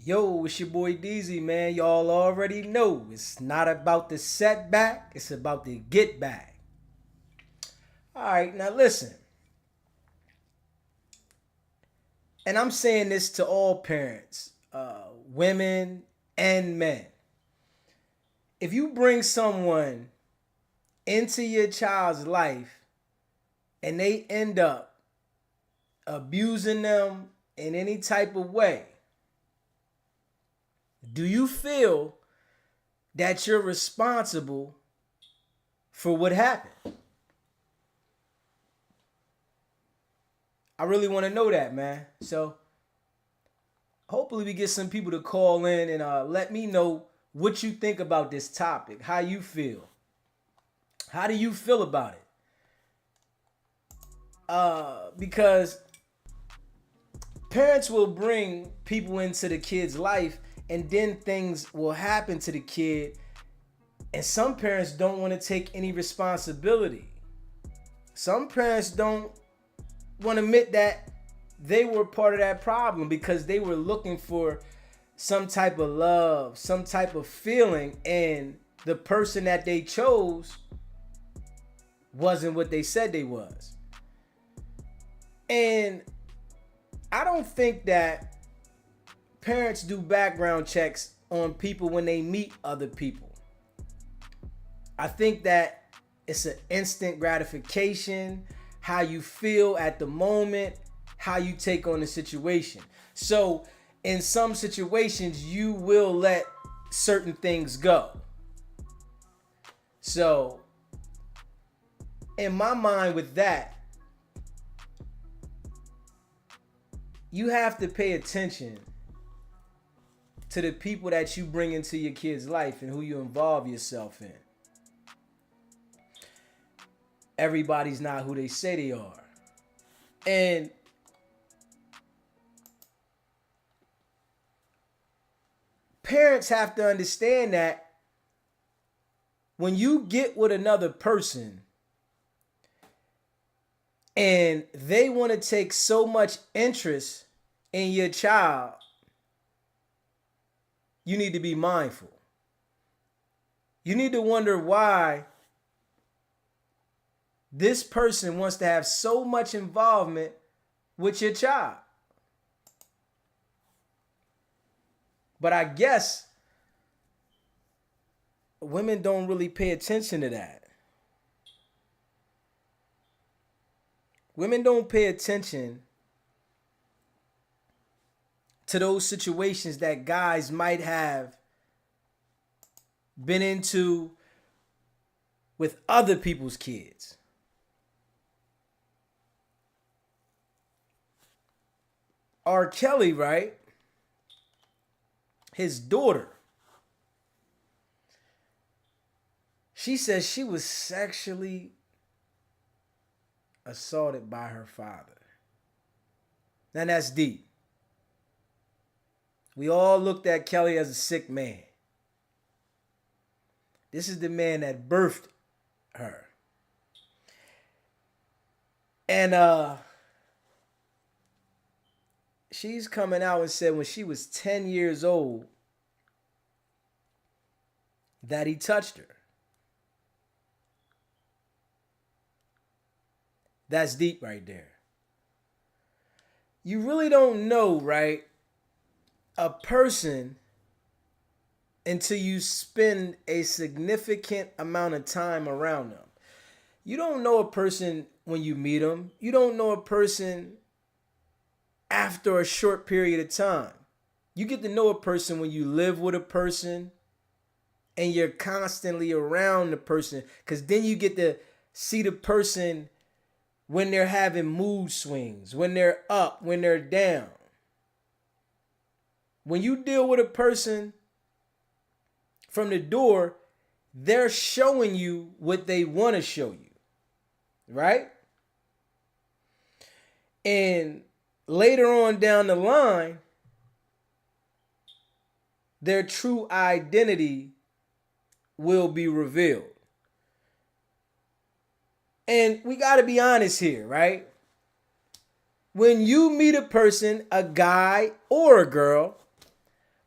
Yo, it's your boy DZ, man. Y'all already know it's not about the setback, it's about the get back. All right, now listen. And I'm saying this to all parents, women and men. If you bring someone into your child's life and they end up abusing them in any type of way, do you feel that you're responsible for what happened? I really want to know that, man. So hopefully we get some people to call in and let me know what you think about this topic, how you feel. How do you feel about it? Because parents will bring people into the kid's life and then things will happen to the kid, and some parents don't want to take any responsibility. Some parents don't want to admit that they were part of that problem because they were looking for some type of love, some type of feeling, and the person that they chose wasn't what they said they was. And I don't think that parents do background checks on people when they meet other people. I think that it's an instant gratification, how you feel at the moment, how you take on the situation. So in some situations, you will let certain things go. So in my mind with that, you have to pay attention to the people that you bring into your kid's life and who you involve yourself in. Everybody's not who they say they are. And parents have to understand that when you get with another person and they want to take so much interest in your child, you need to be mindful. You need to wonder why this person wants to have so much involvement with your child. But I guess women don't really pay attention to that. Women don't pay attention to those situations that guys might have been into with other people's kids. R. Kelly, right? His daughter. She says she was sexually assaulted by her father. Now that's deep. We all looked at Kelly as a sick man. This is the man that birthed her. And she's coming out and said when she was 10 years old that he touched her. That's deep right there. You really don't know, right, a person until you spend a significant amount of time around them. You don't know a person when you meet them. You don't know a person after a short period of time. You get to know a person when you live with a person and you're constantly around the person, because then you get to see the person when they're having mood swings, when they're up, when they're down. When you deal with a person from the door, they're showing you what they want to show you, right? And later on down the line, their true identity will be revealed. And we got to be honest here, right? When you meet a person, a guy or a girl,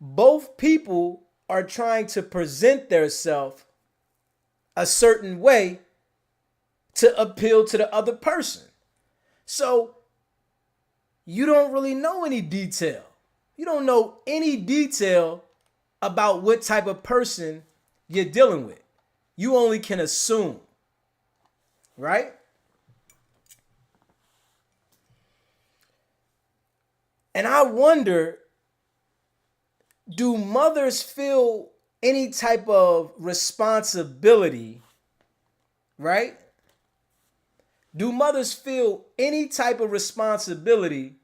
both people are trying to present themselves a certain way to appeal to the other person. So you don't really know any detail. You don't know any detail about what type of person you're dealing with. You only can assume, right? And I wonder, do mothers feel any type of responsibility, right? Do mothers feel any type of responsibility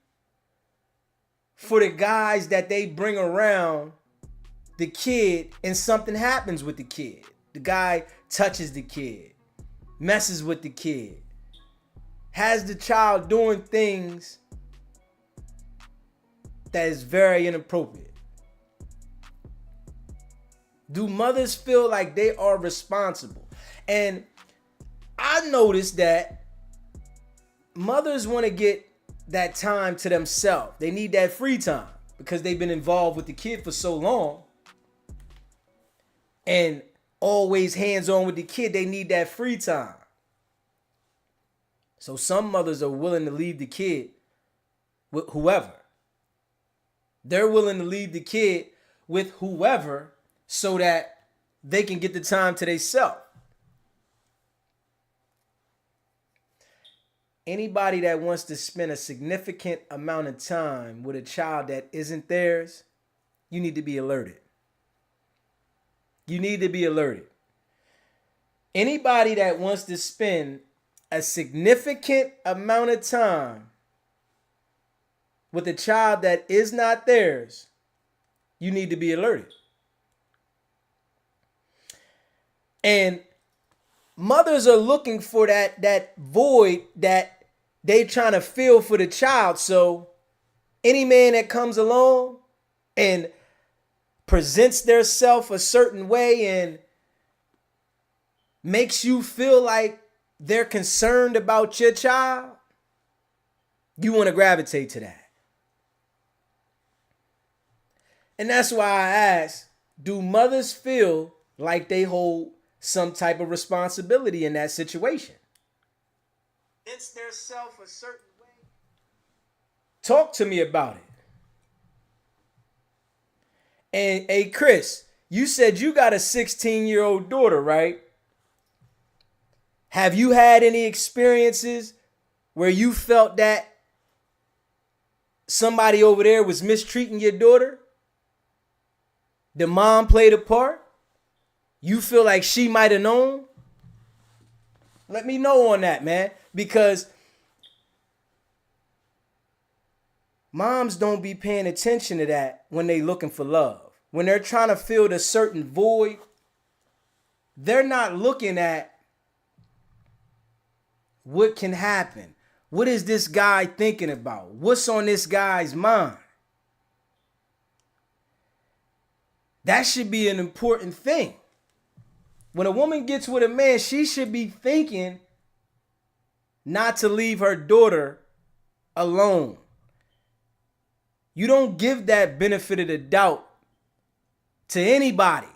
for the guys that they bring around the kid and something happens with the kid? The guy touches the kid, messes with the kid, has the child doing things that is very inappropriate. Do mothers feel like they are responsible? And I noticed that mothers want to get that time to themselves. They need that free time because they've been involved with the kid for so long and always hands-on with the kid. They need that free time. So some mothers are willing to leave the kid with whoever. They're willing to leave the kid with whoever so that they can get the time to themselves. Anybody that wants to spend a significant amount of time with a child that isn't theirs, you need to be alerted. You need to be alerted. Anybody that wants to spend a significant amount of time with a child that is not theirs, you need to be alerted. And mothers are looking for that void that they trying to fill for the child. So any man that comes along and presents their self a certain way and makes you feel like they're concerned about your child, you want to gravitate to that. And that's why I ask, do mothers feel like they hold some type of responsibility in that situation? It's their self a certain way. Talk to me about it. And hey, Chris, you said you got a 16-year-old daughter, right? Have you had any experiences where you felt that somebody over there was mistreating your daughter? The mom played a part? You feel like she might have known? Let me know on that, man. Because moms don't be paying attention to that when they looking for love. When they're trying to fill a certain void, they're not looking at what can happen. What is this guy thinking about? What's on this guy's mind? That should be an important thing. When a woman gets with a man, she should be thinking not to leave her daughter alone. You don't give that benefit of the doubt to anybody.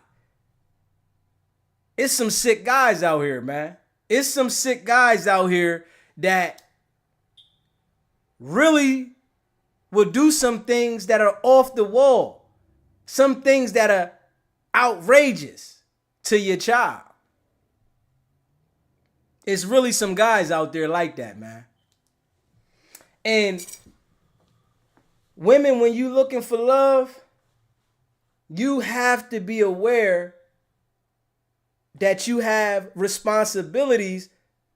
It's some sick guys out here, man. It's some sick guys out here that really will do some things that are off the wall. Some things that are outrageous to your child. It's really some guys out there like that, man. And women, when you looking for love, you have to be aware that you have responsibilities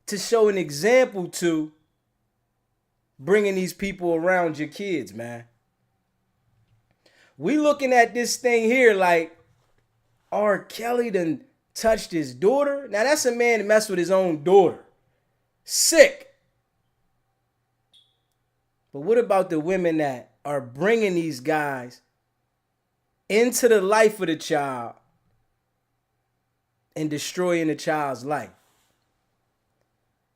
to show an example to bringing these people around your kids, man. We looking at this thing here like R. Kelly done touched his daughter. Now that's a man that messed with his own daughter. Sick. But what about the women that are bringing these guys into the life of the child and destroying the child's life?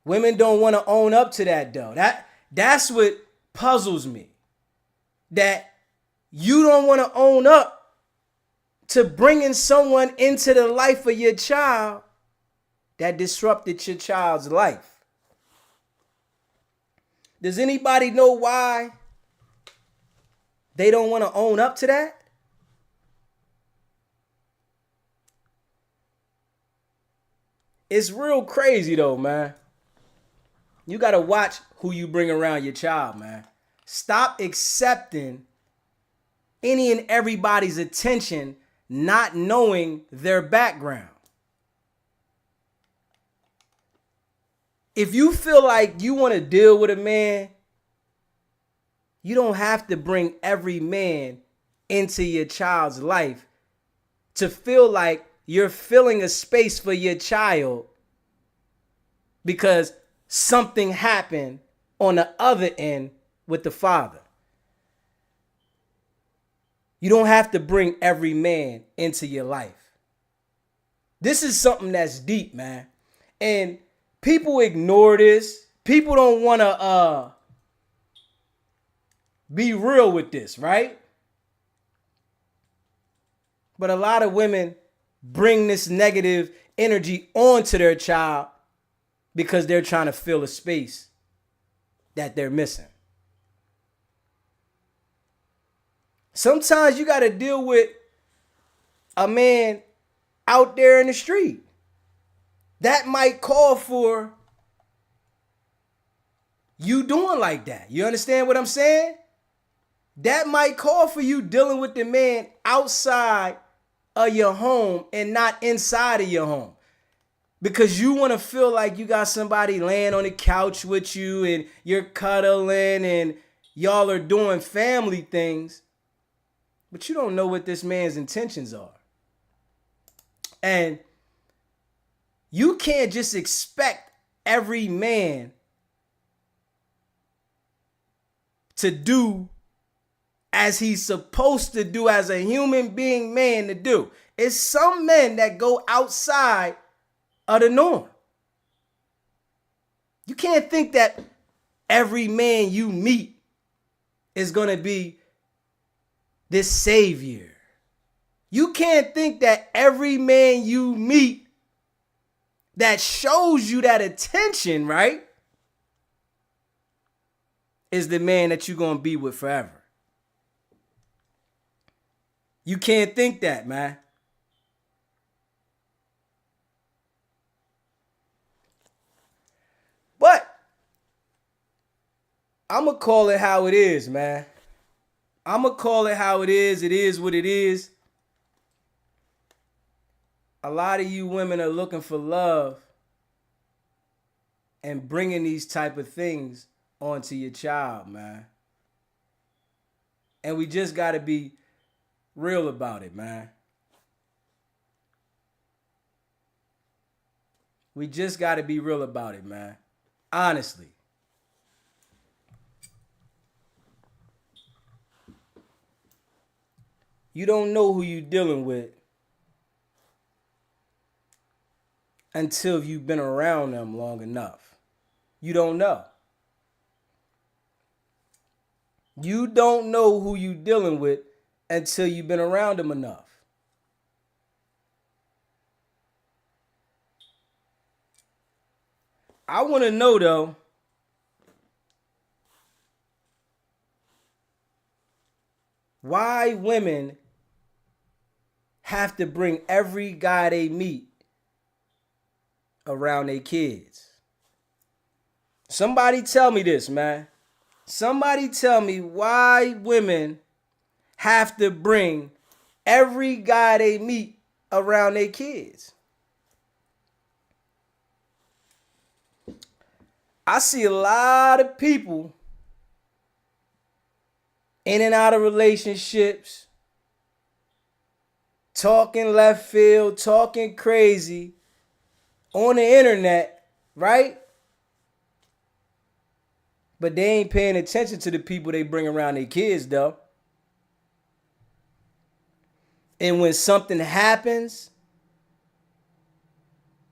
Women don't want to own up to that, though. That's what puzzles me. That you don't want to own up to bringing someone into the life of your child that disrupted your child's life. Does anybody know why they don't want to own up to that? It's real crazy though, man. You got to watch who you bring around your child, man. Stop accepting any and everybody's attention, not knowing their background. If you feel like you want to deal with a man, you don't have to bring every man into your child's life to feel like you're filling a space for your child because something happened on the other end with the father. You don't have to bring every man into your life. This is something that's deep, man. And people ignore this. People don't want to be real with this, right? But a lot of women bring this negative energy onto their child because they're trying to fill a space that they're missing. Sometimes you got to deal with a man out there in the street. That might call for you doing like that. You understand what I'm saying? That might call for you dealing with the man outside of your home and not inside of your home. Because you want to feel like you got somebody laying on the couch with you and you're cuddling and y'all are doing family things. But you don't know what this man's intentions are. And you can't just expect every man to do as he's supposed to do as a human being man to do. It's some men that go outside of the norm. You can't think that every man you meet is going to be this savior. You can't think that every man you meet that shows you that attention, right, is the man that you're going to be with forever. You can't think that, man. But I'm going to call it how it is, man. I'm going to call it how it is. It is what it is. A lot of you women are looking for love and bringing these type of things onto your child, man. And we just got to be real about it, man. We just got to be real about it, man. Honestly. You don't know who you're dealing with until you've been around them long enough. You don't know. You don't know who you're dealing with until you've been around them enough. I want to know, though, why women have to bring every guy they meet around their kids. Somebody tell me this, man. Somebody tell me why women have to bring every guy they meet around their kids. I see a lot of people in and out of relationships, talking left field, talking crazy on the internet, right? But they ain't paying attention to the people they bring around their kids, though. And when something happens,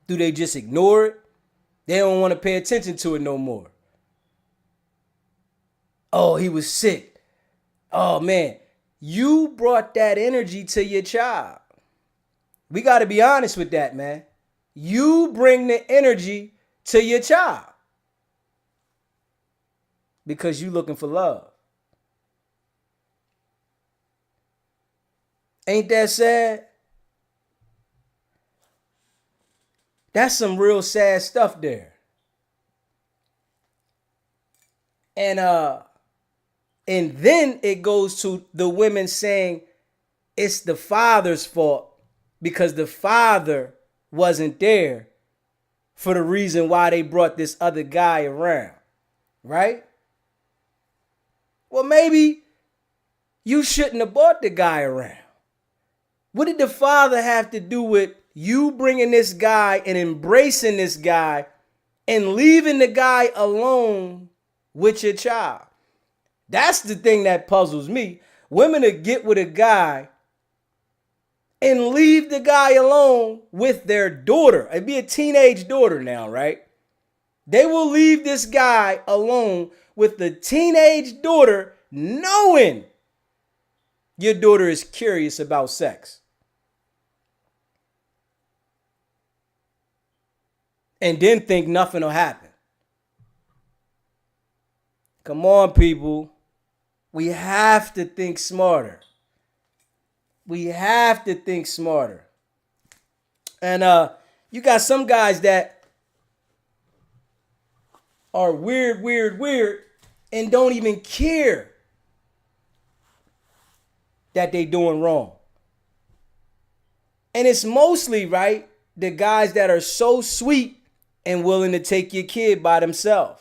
do they just ignore it? They don't want to pay attention to it no more. Oh, he was sick. Oh, man. You brought that energy to your child. We got to be honest with that, man. You bring the energy to your child because you looking for love. Ain't that sad? That's some real sad stuff there. And then it goes to the women saying it's the father's fault because the father wasn't there for the reason why they brought this other guy around, right? Well, maybe you shouldn't have brought the guy around. What did the father have to do with you bringing this guy and embracing this guy and leaving the guy alone with your child? That's the thing that puzzles me. Women will get with a guy and leave the guy alone with their daughter. It'd be a teenage daughter now, right? They will leave this guy alone with the teenage daughter knowing your daughter is curious about sex. And then think nothing will happen. Come on, people. We have to think smarter. We have to think smarter. And you got some guys that are weird, and don't even care that they doing wrong. And it's mostly, right, the guys that are so sweet and willing to take your kid by themselves.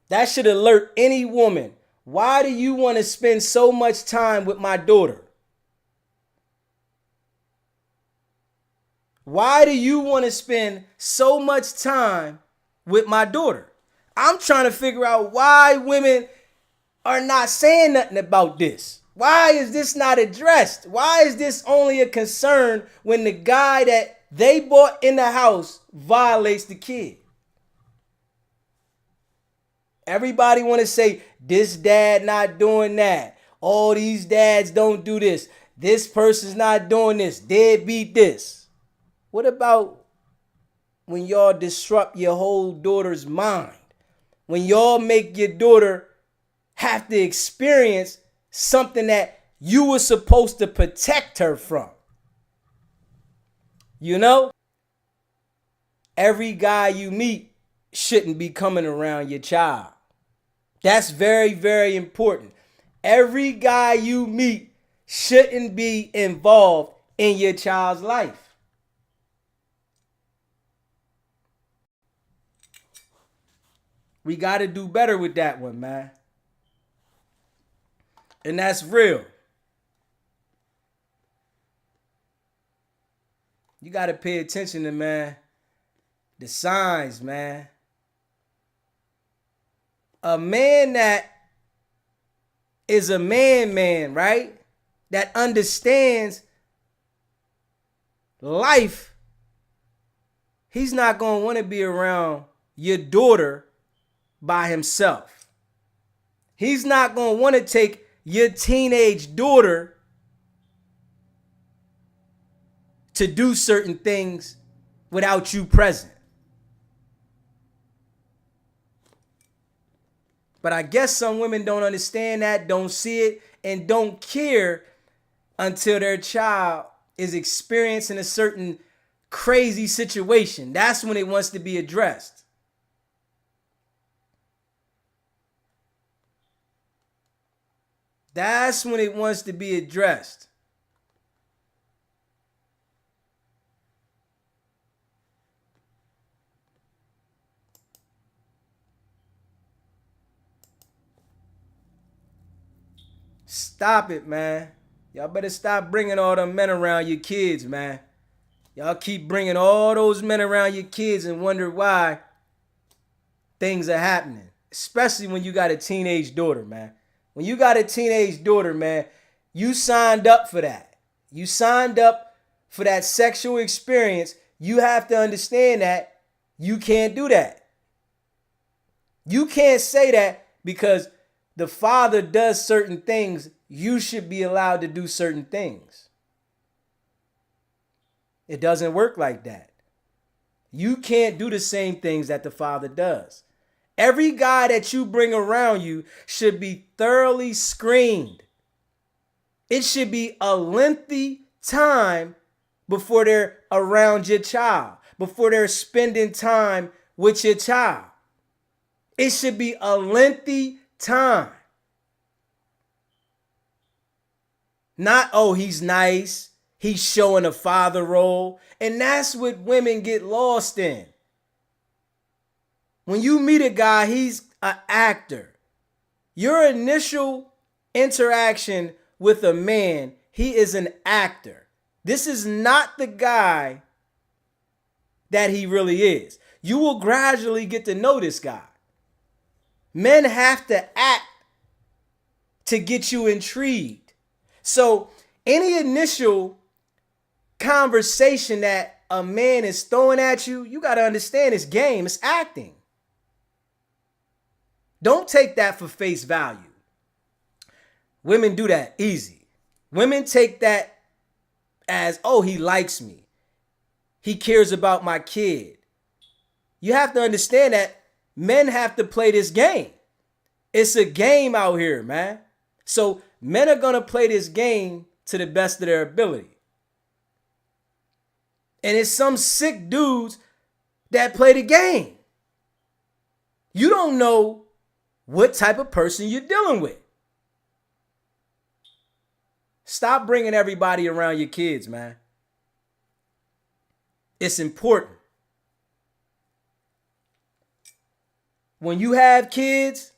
That should alert any woman. Why do you want to spend so much time with my daughter? Why do you want to spend so much time with my daughter? I'm trying to figure out why women are not saying nothing about this. Why is this not addressed? Why is this only a concern when the guy that they brought in the house violates the kid? Everybody want to say, this dad not doing that. All these dads don't do this. This person's not doing this. Deadbeat this. What about when y'all disrupt your whole daughter's mind? When y'all make your daughter have to experience something that you were supposed to protect her from? You know? Every guy you meet shouldn't be coming around your child. That's very, very important. Every guy you meet shouldn't be involved in your child's life. We got to do better with that one, man. And that's real. You got to pay attention to, man, the signs, man. A man that is a man, right? That understands life. He's not going to want to be around your daughter by himself. He's not going to want to take your teenage daughter to do certain things without you present. But I guess some women don't understand that, don't see it, and don't care until their child is experiencing a certain crazy situation. That's when it wants to be addressed. That's when it wants to be addressed. Stop it, man. Y'all better stop bringing all them men around your kids, man. Y'all keep bringing all those men around your kids and wonder why things are happening. Especially when you got a teenage daughter, man. When you got a teenage daughter, man, you signed up for that. You signed up for that sexual experience. You have to understand that you can't do that. You can't say that because the father does certain things, you should be allowed to do certain things. It doesn't work like that. You can't do the same things that the Father does. Every guy that you bring around you should be thoroughly screened. It should be a lengthy time before they're around your child, before they're spending time with your child. It should be a lengthy time. Not, oh, he's nice, he's showing a father role. And that's what women get lost in. When you meet a guy, he's an actor. Your initial interaction with a man, he is an actor. This is not the guy that he really is. You will gradually get to know this guy. Men have to act to get you intrigued. So any initial conversation that a man is throwing at you, you got to understand it's game, it's acting. Don't take that for face value. Women do that easy. Women take that as, oh, he likes me. He cares about my kid. You have to understand that men have to play this game. It's a game out here, man. So men are going to play this game to the best of their ability. And it's some sick dudes that play the game. You don't know what type of person you're dealing with. Stop bringing everybody around your kids, man. It's important. When you have kids,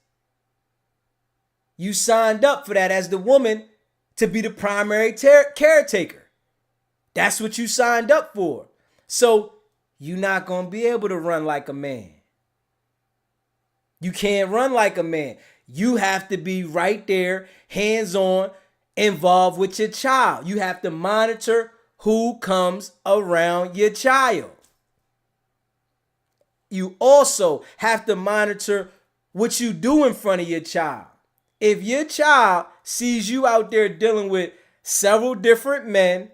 you signed up for that as the woman to be the primary caretaker. That's what you signed up for. So you're not going to be able to run like a man. You can't run like a man. You have to be right there, hands-on, involved with your child. You have to monitor who comes around your child. You also have to monitor what you do in front of your child. If your child sees you out there dealing with several different men,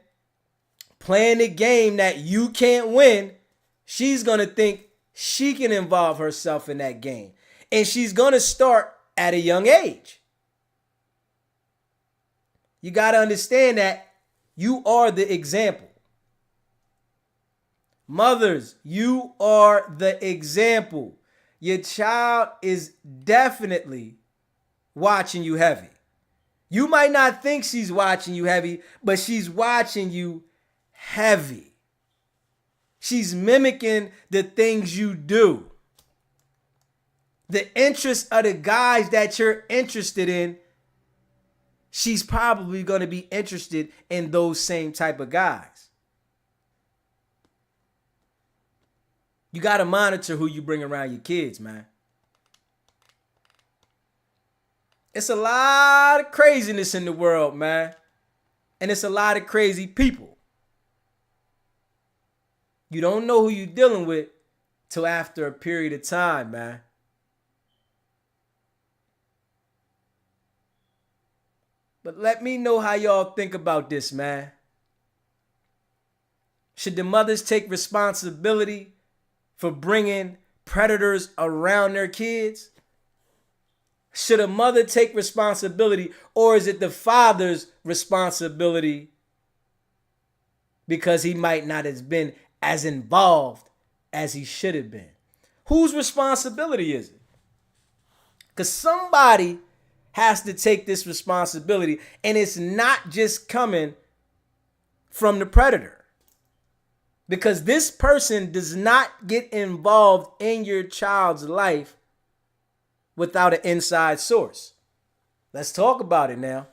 playing a game that you can't win, she's going to think she can involve herself in that game. And she's going to start at a young age. You got to understand that you are the example. Mothers, you are the example. Your child is definitely watching you heavy. You might not think she's watching you heavy, but she's watching you heavy. She's mimicking the things you do. The interests of the guys that you're interested in, she's probably going to be interested in those same type of guys. You got to monitor who you bring around your kids, man. It's a lot of craziness in the world, man. And it's a lot of crazy people. You don't know who you're dealing with till after a period of time, man. But let me know how y'all think about this, man. Should the mothers take responsibility for bringing predators around their kids? Should a mother take responsibility, or is it the father's responsibility because he might not have been as involved as he should have been? Whose responsibility is it? Because somebody has to take this responsibility, and it's not just coming from the predator. Because this person does not get involved in your child's life without an inside source. Let's talk about it now.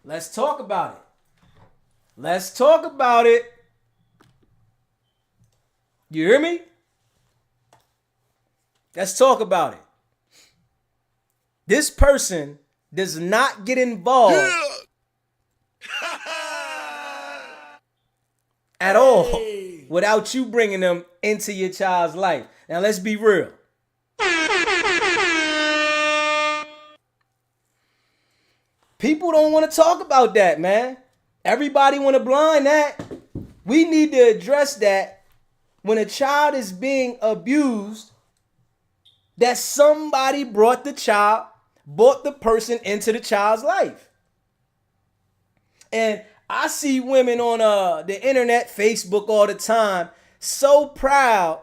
Let's talk about it. Let's talk about it. You hear me? Let's talk about it. This person does not get involved at all without you bringing them into your child's life. Now, let's be real. People don't want to talk about that, man. Everybody want to blind that. We need to address that when a child is being abused, that somebody brought the person into the child's life. And I see women on the internet, Facebook all the time, so proud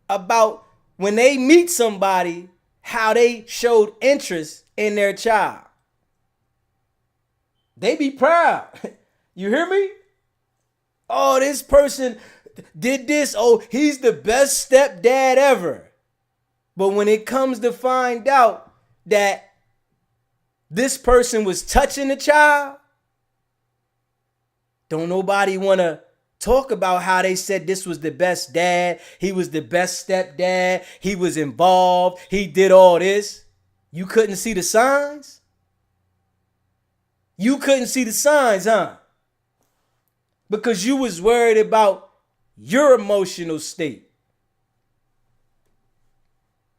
about when they meet somebody, how they showed interest in their child. They be proud. You hear me? Oh, this person did this. Oh, he's the best stepdad ever. But when it comes to find out that this person was touching the child, don't nobody want to talk about how they said this was the best dad. He was the best stepdad. He was involved. He did all this. You couldn't see the signs? You couldn't see the signs, huh? Because you was worried about your emotional state.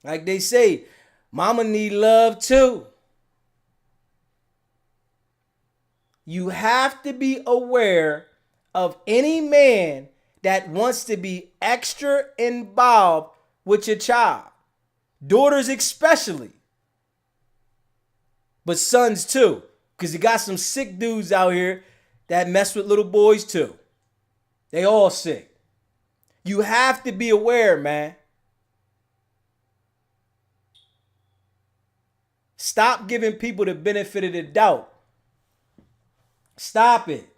Like they say, mama need love too. You have to be aware of any man that wants to be extra involved with your child. Daughters especially. But sons too. Because you got some sick dudes out here that mess with little boys too. They all sick. You have to be aware, man. Stop giving people the benefit of the doubt. Stop it.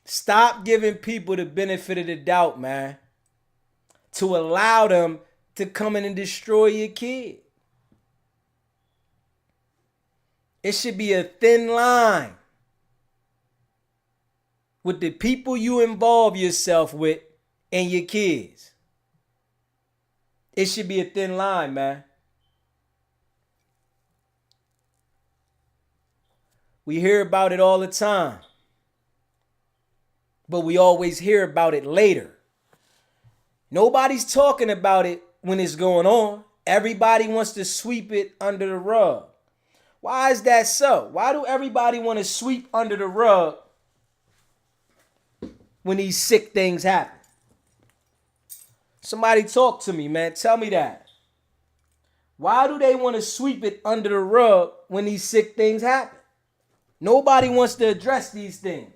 Stop giving people the benefit of the doubt, man. To allow them to come in and destroy your kid. It should be a thin line with the people you involve yourself with and your kids. It should be a thin line, man. We hear about it all the time, but we always hear about it later. Nobody's talking about it when it's going on. Everybody wants to sweep it under the rug. Why is that so? Why do everybody want to sweep under the rug when these sick things happen? Somebody talk to me, man. Tell me that. Why do they want to sweep it under the rug when these sick things happen? Nobody wants to address these things.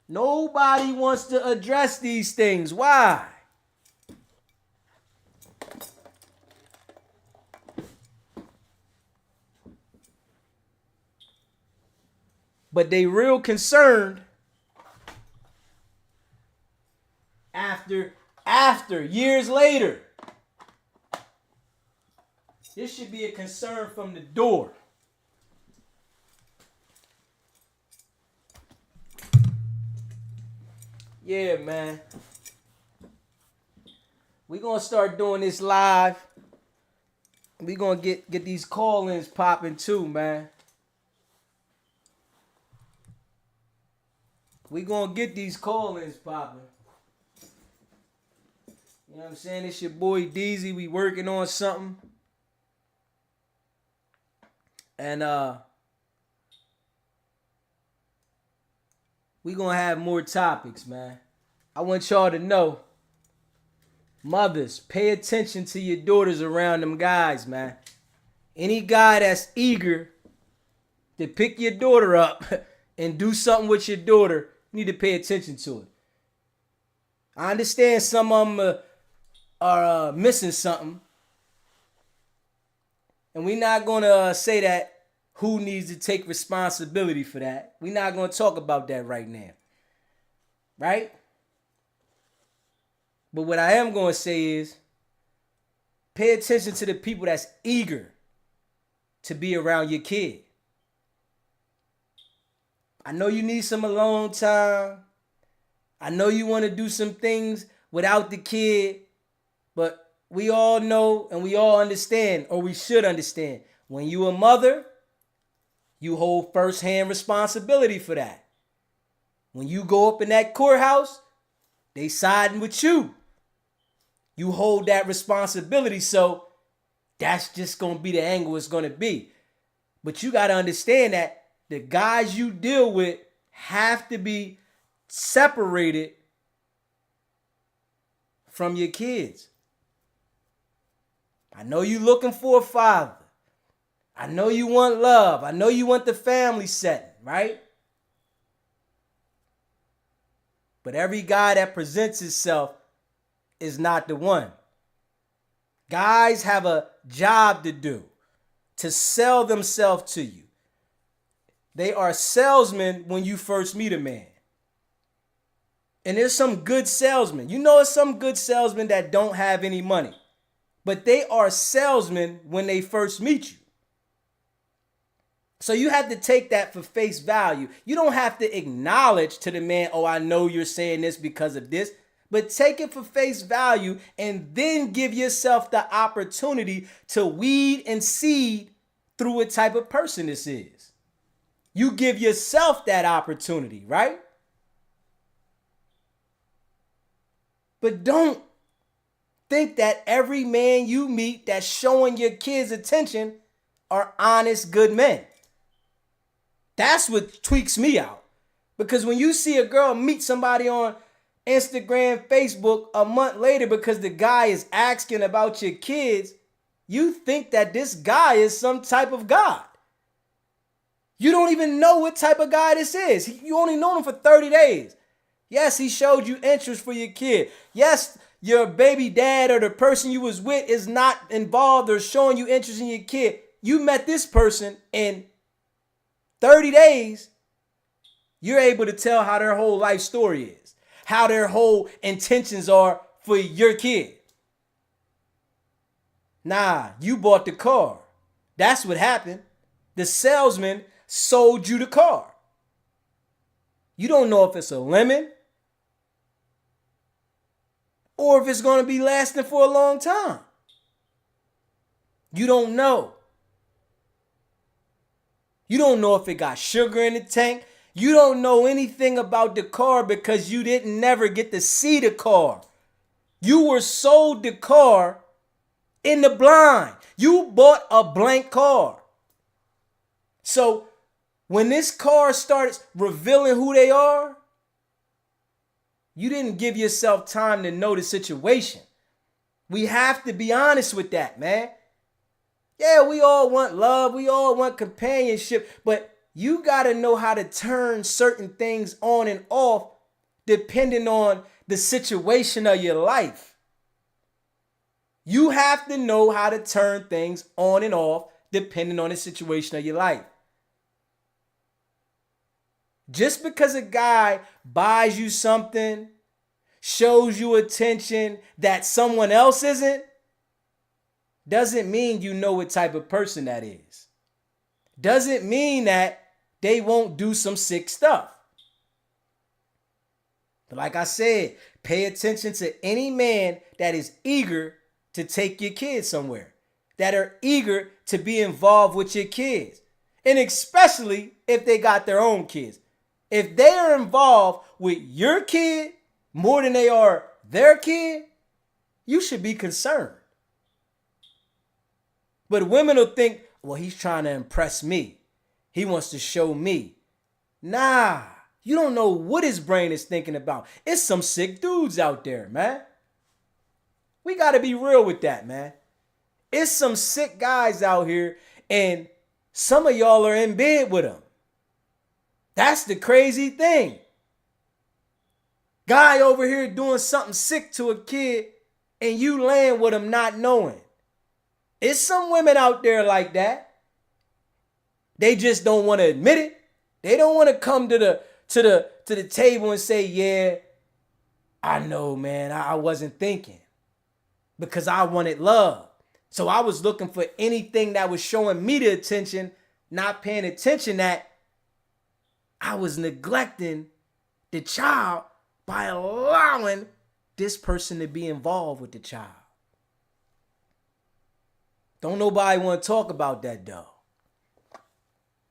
Nobody wants to address these things. Why? But they real concerned after years later. This should be a concern from the door. Yeah, man. We're going to start doing this live. We're going to get these call-ins popping too, man. We're going to get these call-ins popping. You know what I'm saying? It's your boy Deezy. We working on something. And we going to have more topics, man. I want y'all to know, mothers, pay attention to your daughters around them guys, man. Any guy that's eager to pick your daughter up and do something with your daughter, you need to pay attention to it. I understand some of them are missing something. And we're not going to say that who needs to take responsibility for that. We're not going to talk about that right now. Right? But what I am going to say is, pay attention to the people that's eager to be around your kid. I know you need some alone time. I know you want to do some things without the kid. But we all know and we all understand, or we should understand, when you a mother, you hold first-hand responsibility for that. When you go up in that courthouse, they siding with you. You hold that responsibility, so that's just going to be the angle it's going to be. But you got to understand that the guys you deal with have to be separated from your kids. I know you looking for a father. I know you want love. I know you want the family setting, right? But every guy that presents himself is not the one. Guys have a job to do, to sell themselves to you. They are salesmen when you first meet a man. And there's some good salesmen. You know, there's some good salesmen that don't have any money. But they are salesmen when they first meet you. So you have to take that for face value. You don't have to acknowledge to the man, oh, I know you're saying this because of this. But take it for face value and then give yourself the opportunity to weed and seed through what type of person this is. You give yourself that opportunity, right? But don't think that every man you meet that's showing your kids attention are honest, good men. That's what tweaks me out. Because when you see a girl meet somebody on Instagram, Facebook a month later because the guy is asking about your kids, you think that this guy is some type of god. You don't even know what type of guy this is. You only known him for 30 days. Yes, he showed you interest for your kid. Yes, your baby dad or the person you was with is not involved or showing you interest in your kid. You met this person in 30 days. You're able to tell how their whole life story is, how their whole intentions are for your kid. Nah, you bought the car. That's what happened. The salesman sold you the car. You don't know if it's a lemon or if it's going to be lasting for a long time. You don't know. You don't know if it got sugar in the tank. You don't know anything about the car because you didn't never get to see the car. You were sold the car in the blind. You bought a blank car. So when this car starts revealing who they are, you didn't give yourself time to know the situation. We have to be honest with that, man. Yeah, we all want love. We all want companionship. But you got to know how to turn certain things on and off depending on the situation of your life. You have to know how to turn things on and off depending on the situation of your life. Just because a guy buys you something, shows you attention that someone else isn't, doesn't mean you know what type of person that is. Doesn't mean that they won't do some sick stuff. But like I said, pay attention to any man that is eager to take your kids somewhere, that are eager to be involved with your kids, and especially if they got their own kids. If they are involved with your kid more than they are their kid, you should be concerned. But women will think, well, he's trying to impress me. He wants to show me. Nah, you don't know what his brain is thinking about. It's some sick dudes out there, man. We got to be real with that, man. It's some sick guys out here, and some of y'all are in bed with them. That's the crazy thing. Guy over here doing something sick to a kid, and you laying with him not knowing. It's some women out there like that. They just don't want to admit it. They don't want to come to the table and say, yeah, I know, man, I wasn't thinking. Because I wanted love. So I was looking for anything that was showing me the attention, not paying attention that I was neglecting the child by allowing this person to be involved with the child. Don't nobody want to talk about that though.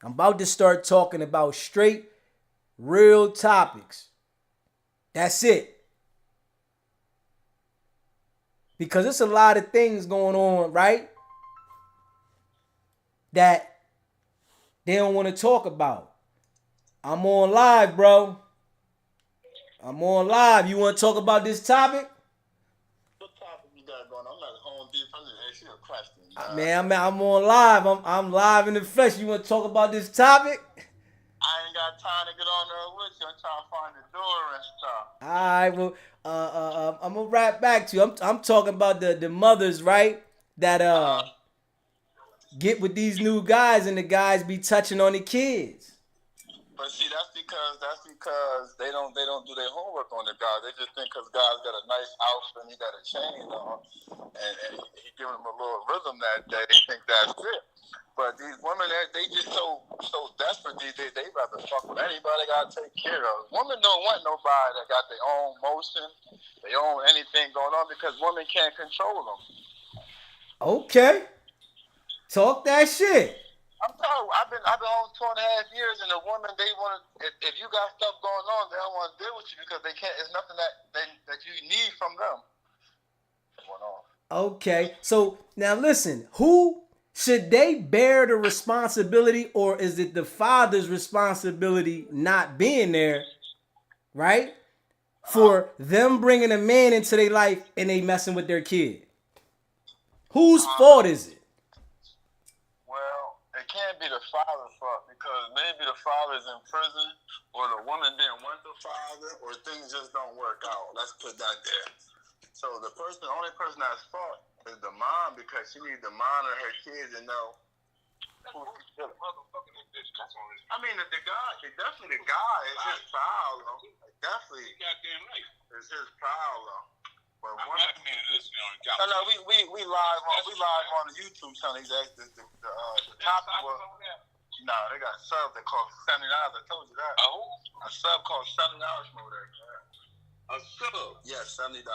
I'm about to start talking about straight, real topics. That's it. because it's a lot of things going on, right? That they don't want to talk about. I'm on live, bro. I'm on live. You want to talk about this topic? What topic you got going on? I'm at Home Depot. I'm just asking you a question, Man, I'm on live. I'm live in the flesh. You want to talk about this topic? I ain't got time to get on there with you. I'm trying to find the door and stuff. All right, well, I'm gonna wrap back to you. I'm talking about the mothers, right? That Uh, get with these new guys and the guys be touching on the kids. but see, that's because they don't do their homework on the guy. They just think because guy's got a nice outfit and he got a chain on, and he giving them a little rhythm that day. They think that's it. But these women, they just so desperate these days. They rather fuck with anybody. Got to take care of. Women don't want nobody that got their own motion, their own anything going on because women can't control them. Okay, talk that shit. I'm telling you, I've been on 2.5 years, and the woman they want to. If you got stuff going on, they don't want to deal with you because they can't. It's nothing that you need from them. Going on. Okay, so now listen, who should they bear the responsibility, or is it the father's responsibility not being there, right? For them bringing a man into their life and they messing with their kid. Whose fault is it? Well, it can't be the father's fault because maybe the father's in prison, or the woman didn't want the father, or things just don't work out. Let's put that there. So the only person that's fault is the mom because she needs to monitor her kids and know who she's feeling. I mean, the guy, definitely the guy is his child, though. Definitely, it's his child, though. But one, no, we live on the YouTube channel. Exactly. The topic was they got subs that cost $70. I told you that. A sub cost $70 for that. A sub? Yes, $70.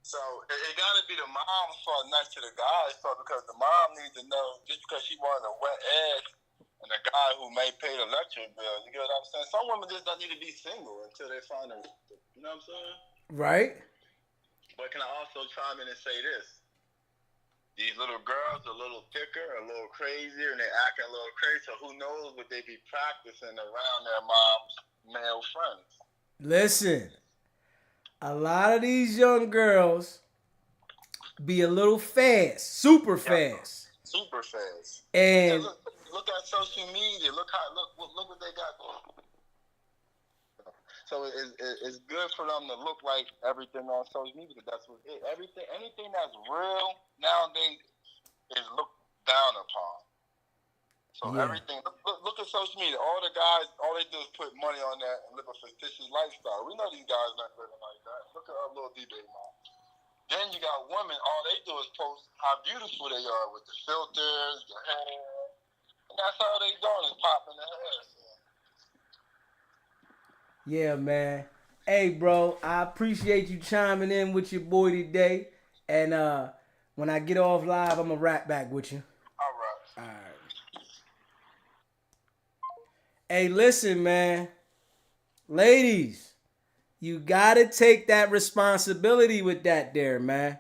So it got to be the mom's fault next to the guy's fault because the mom needs to know just because she wanted a wet egg and a guy who may pay the electric bill. You get what I'm saying? Some women just don't need to be single until they find a, you know what I'm saying? Right. But can I also chime in and say this? These little girls are a little thicker, a little crazier, and they acting a little crazy. So who knows what they be practicing around their mom's male friends? Listen, a lot of these young girls be a little fast, super fast. Super fast. And look at social media. Look what they got going. So it's good for them to look like everything on social media because that's what it is. Anything that's real nowadays is looked down upon. So everything, look at social media. All the guys, all they do is put money on that and live a fictitious lifestyle. We know these guys not living like that. Look at our little D-Day mom. Then you got women, all they do is post how beautiful they are with the filters, the hair. And that's all they doing is popping their hair. So. Yeah, man. Hey, bro, I appreciate you chiming in with your boy today. And when I get off live, I'm going to rap back with you. All right. All right. Hey, listen, man. Ladies, you got to take that responsibility with that there, man.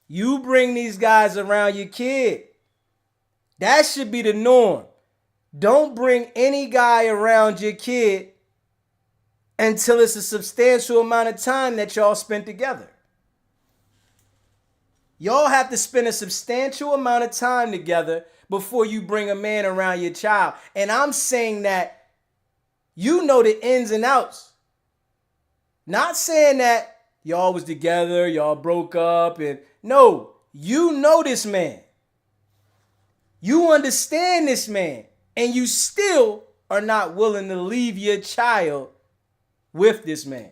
You bring these guys around your kid. That should be the norm. Don't bring any guy around your kid until it's a substantial amount of time that y'all spent together. Y'all have to spend a substantial amount of time together before you bring a man around your child. And I'm saying that you know the ins and outs. Not saying that y'all was together, y'all broke up, and no, you know this man. You understand this man, and you still are not willing to leave your child with this man.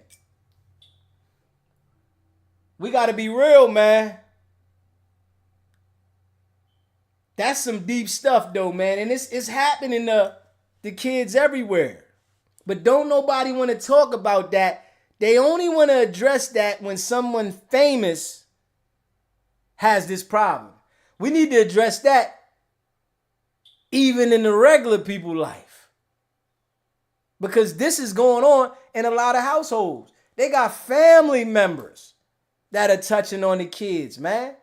We got to be real, man. That's some deep stuff, though, man. And it's happening to the kids everywhere. But don't nobody want to talk about that. They only want to address that when someone famous has this problem. We need to address that even in the regular people's life. Because this is going on in a lot of households. They got family members that are touching on the kids, man.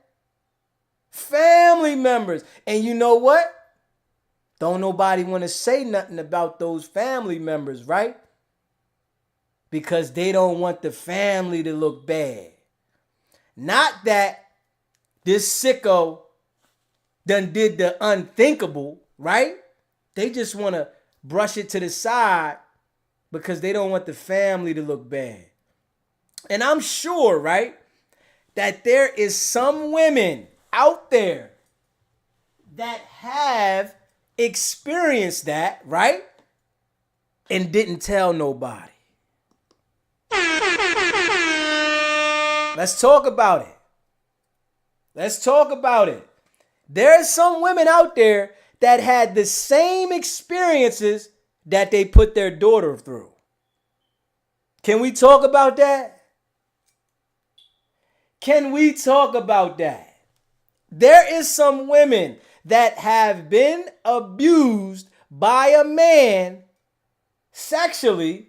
Family members. And you know what? Don't nobody want to say nothing about those family members, right? Because they don't want the family to look bad. Not that this sicko done did the unthinkable, right? They just want to brush it to the side because they don't want the family to look bad. And I'm sure, right, that there is some women out there that have experienced that, right? And didn't tell nobody. Let's talk about it. Let's talk about it. There's some women out there that had the same experiences that they put their daughter through. Can we talk about that? Can we talk about that? There is some women that have been abused by a man sexually,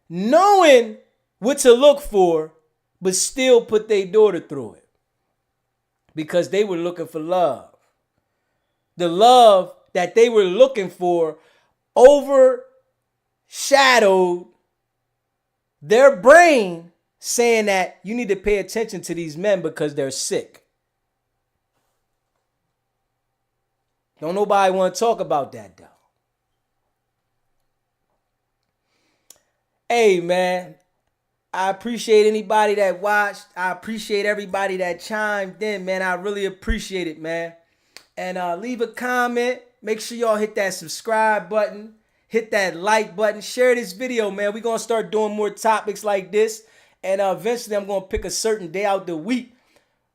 knowing what to look for, but still put their daughter through it because they were looking for love. The love that they were looking for overshadowed their brain, saying that you need to pay attention to these men because they're sick. Don't nobody want to talk about that, though. Hey, man, I appreciate anybody that watched. I appreciate everybody that chimed in, man. I really appreciate it, man. And leave a comment. Make sure y'all hit that subscribe button. Hit that like button. Share this video, man. We're going to start doing more topics like this. And eventually I'm going to pick a certain day out the week.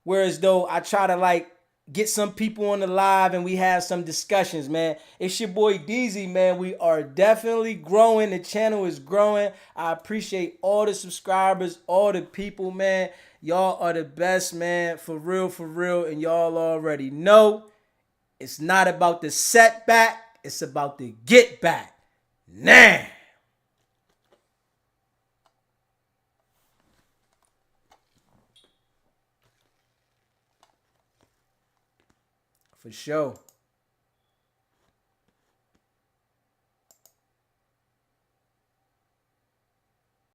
Whereas though I try to like get some people on the live and we have some discussions, man. It's your boy DZ, man. We are definitely growing. The channel is growing. I appreciate all the subscribers, all the people, man. Y'all are the best, man. For real, for real. And y'all already know it's not about the setback. It's about the get back. Now. For sure.